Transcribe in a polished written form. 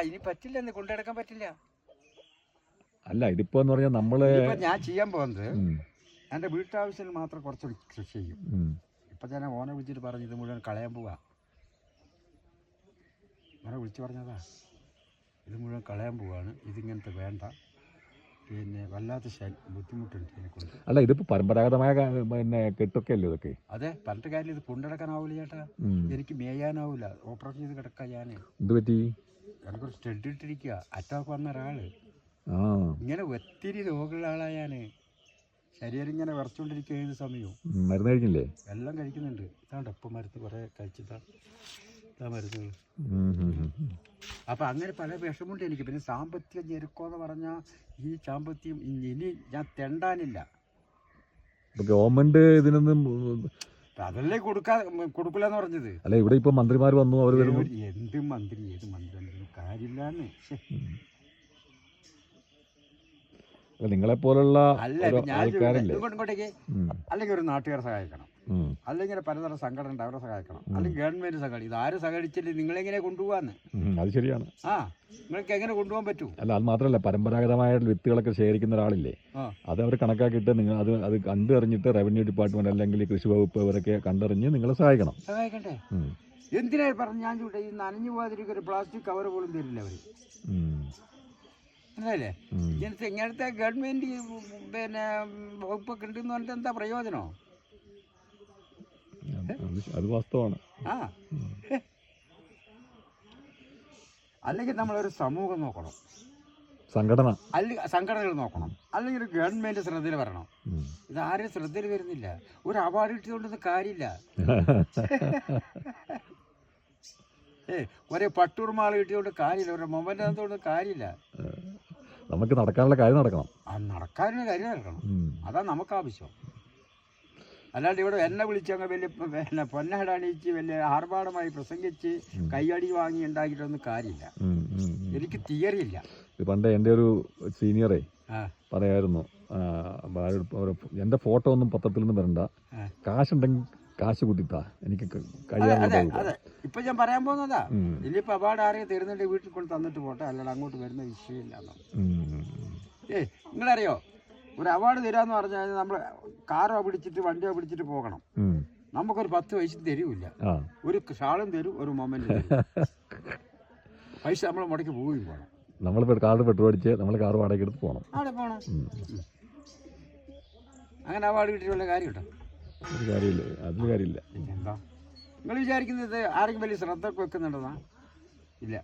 ഇനി പറ്റില്ല, എന്ന് കൊണ്ടുനടക്കാൻ പറ്റില്ല. അല്ല ഇതിപ്പോ എന്ന് പറഞ്ഞാൽ നമ്മള് ഞാൻ ചെയ്യാൻ പോകുന്നത് എൻ്റെ വീട്ടാവശ്യത്തിന് മാത്രം കുറച്ച് കൃഷി ചെയ്യും. ഇപ്പം ഞാൻ ഓനെ വിളിച്ചിട്ട് പറഞ്ഞു ഇത് മുഴുവൻ കളയാൻ പോവാ. ഓനെ വിളിച്ച് പറഞ്ഞതാ ഇത് മുഴുവൻ കളയാൻ പോവാണ്, ഇതിങ്ങനത്തെ വേണ്ട, പിന്നെ വല്ലാത്ത ബുദ്ധിമുട്ടുണ്ട് ഇതിനെക്കൊണ്ട്. അല്ല ഇതിപ്പോ പരമ്പരാഗതമായ പിന്നെ കെട്ടൊക്കെ അല്ലേ ഇതൊക്കെ? അതെ, പറഞ്ഞിട്ട് കാര്യം ഇത് കൊണ്ടുനടക്കാനാവൂല ചേട്ടാ, എനിക്ക് മേയാനാവൂല, ഓപ്പറേഷൻ ചെയ്ത് കിടക്കാം. ഞാൻ എന്ത് പറ്റി? എനിക്കൊരു സ്റ്റഡ് ഇട്ടിരിക്കുക, അറ്റാക്ക് വന്ന ഒരാള്, ഇങ്ങനെ ഒത്തിരി രോഗമുള്ള ആളാ ഞാന്. ശരീരം ഇങ്ങനെ വിറച്ചുകൊണ്ടിരിക്കുക ഏത് സമയവും. മരുന്ന് കഴിക്കില്ലേ? എല്ലാം കഴിക്കുന്നുണ്ട്. ഇതാണ്ട് ഒപ്പം മരുന്ന് കുറെ കഴിച്ചിട്ടാ മരുന്നുകൾ. അപ്പം അങ്ങനെ പല വിഷമുണ്ട് എനിക്ക്. പിന്നെ സാമ്പത്തിക ഞെരുക്കമെന്ന് പറഞ്ഞാൽ ഈ സാമ്പത്തികം ഇനി ഞാൻ തെണ്ടാനില്ല. ഗവൺമെന്റ് ഇതിനൊന്നും അതല്ലേ കൊടുക്കില്ലെന്ന് പറഞ്ഞത്. അല്ല ഇവിടെ ഇപ്പൊ മന്ത്രിമാർ വന്നു, അവർ എന്ത് മന്ത്രി, ഏത് മന്ത്രി കാര്യമില്ലാന്ന്. നിങ്ങളെ പോലുള്ള ഇങ്ങോട്ടേക്ക് അല്ലെങ്കിൽ ഒരു നാട്ടുകാരെ സഹായിക്കണം, അല്ലെങ്കിൽ പലതരം സംഘടന ഉണ്ട് അവരെ സഹായിക്കണം, അല്ലെങ്കിൽ ഗവൺമെന്റ് സഹായിക്കണം. ഇതാരും സഹായിച്ചില്ല, നിങ്ങളെങ്ങനെ കൊണ്ടുപോകാന്ന്? അത് ശരിയാണ്. നിങ്ങൾക്ക് എങ്ങനെ കൊണ്ടുപോകാൻ പറ്റൂ? അല്ല അത് മാത്രമല്ല, പരമ്പരാഗതമായ വിത്തുകളൊക്കെ ശേഖരിക്കുന്ന ഒരാളില്ലേ, അത് അവർ കണക്കാക്കിയിട്ട് നിങ്ങൾ അത് കണ്ടറിഞ്ഞിട്ട് റവന്യൂ ഡിപ്പാർട്ട്മെന്റ് അല്ലെങ്കിൽ കൃഷി വകുപ്പ് ഇവരൊക്കെ കണ്ടറിഞ്ഞ് നിങ്ങളെ സഹായിക്കണ്ടേ? എന്തിനായി പറഞ്ഞു ഞാൻ ചൂട്ടെ, ഈ നനഞ്ഞു പോകാതിരിക്കും ഒരു പ്ലാസ്റ്റിക് കവർ പോലും തരില്ല അവര്. അല്ലേ ഇങ്ങനത്തെ ഗവൺമെന്റ് പിന്നെ വകുപ്പൊക്കെ ഉണ്ടെന്ന് പറഞ്ഞിട്ട് എന്താ പ്രയോജനോ? അത് വാസ്തവമാണ്. അല്ലെങ്കിൽ നമ്മളൊരു സമൂഹം നോക്കണം, സംഘടനകൾ നോക്കണം, അല്ലെങ്കിൽ ഒരു ഗവൺമെന്റ് ശ്രദ്ധയിൽ വരണം. ഇതാരും ശ്രദ്ധയിൽ വരുന്നില്ല. ഒരു അവാർഡ് കിട്ടിയതുകൊണ്ടൊന്നും കാര്യമില്ല. ഒരേ പട്ടൂർമാൾ കിട്ടിയോണ്ട് കാര്യമില്ല, ഒരു മൊബൈൽ കൊണ്ട് കാര്യമില്ല. നമുക്ക് നടക്കാനുള്ള കാര്യം നടക്കണം. നടക്കാനുള്ള കാര്യം നടക്കണം, അതാ നമുക്ക് ആവശ്യം. അല്ലാണ്ട് ഇവിടെ എന്നെ വിളിച്ചങ്ങ് വലിയ പിന്നെ പൊന്നഹടാണിച്ച് വലിയ ആർഭാടമായി പ്രസംഗിച്ച് കൈയടി വാങ്ങി ഉണ്ടാക്കിയിട്ടൊന്നും കാര്യമില്ല. എനിക്ക് തിയറി ഇല്ല. പണ്ട് എൻ്റെ ഒരു സീനിയറെ പറയായിരുന്നു, എൻ്റെ ഫോട്ടോ ഒന്നും പത്രത്തിലൊന്നും വരണ്ട, കാശുണ്ടെങ്കിൽ കാശ് കുത്തിത്താ, എനിക്ക് അതെ ഇപ്പൊ ഞാൻ പറയാൻ പോകുന്നതാ. ഇനിയിപ്പോ അവാർഡ് ആരെയും തരുന്നുണ്ട് വീട്ടിൽ കൊണ്ട് തന്നിട്ട് പോട്ടെ, അല്ലാണ്ട് അങ്ങോട്ട് വരുന്ന വിഷയമില്ല. നിങ്ങളറിയോ, ഒരു അവാർഡ് തരാന്ന് പറഞ്ഞാൽ നമ്മൾ കാറോ പിടിച്ചിട്ട് വണ്ടിയോ പിടിച്ചിട്ട് പോകണം. നമുക്കൊരു 10 പൈസ തരൂല്ല, ഒരു ഷാളും തരും, ഒരു മൊമെന്റ് തരും. പൈസ നമ്മൾ മുടക്കി പോവുകയും പോകണം. നമ്മൾ കാറ് പെട്രോൾ അടിച്ച് നമ്മൾ കാറ് വാടക എടുത്ത് പോകണം, അവിടെ പോകണം. അങ്ങനെ അവാർഡ് കിട്ടിയുള്ള കാര്യമുണ്ടോ? അതിൽ കാര്യമില്ല. എന്താ നിങ്ങൾ വിചാരിക്കുന്നത്? ആരെങ്കിലും വലിയ ശ്രദ്ധ വെക്കുന്നുണ്ടെന്നാ? ഇല്ല.